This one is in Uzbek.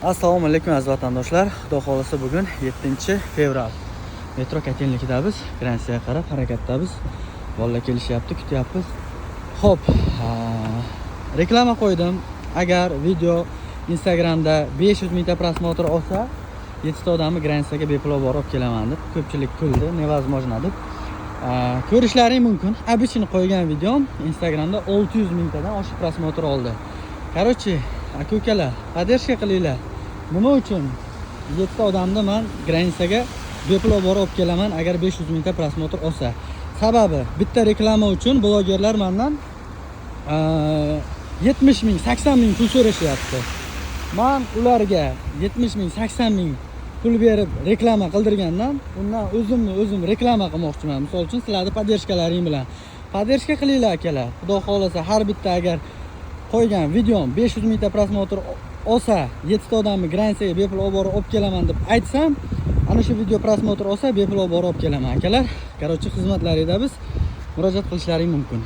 Assalomu alaykum aziz vatandoshlar. Xudo xolasa bugun 7-fevral. Metro Kotelnikidamiz. Gransiyaga qarab harakatdamiz. Bolalar kelishyapti, kutyapmiz. Xo'p, reklama qo'ydim. Agar video Instagramda 500 mingta prosmotr olsa, 7 ta odamni Gransiyaga bepul borib kelaman deb ko'pchilik kuldi, nevozможно deb. Ko'rishlaring mumkin. Обычный qo'ygan videom Instagramda 600 mingtadan oshiq prosmotr oldi. Короче, aka-ukalar, поддержка qilinglar. Nima uchun 7 ta odamni men Gransiyaga bepul borib kelaman agar 500 mingta prosmotr olsa? Sababi bitta reklama uchun blogerlar mendan 70 ming, 80 ming pul so'rashyapti. Men ularga 70 ming, 80 ming pul berib reklama qildirgandan, undan o'zim reklama qilmoqchiman. Misol uchun sizlarni поддержкаларing bilan поддержка qilinglar akalar. Xudo xolasa har bitta agar qo'ygan videom 500 mingta prosmotr olsa, 7 ta odamni Gransiyaga bepul olib kelaman deb aytsam, ana shu video prosmotr olsa bepul olib kelaman akalar. Короче, xizmatlaringda biz murojaat qilishlaring mumkin.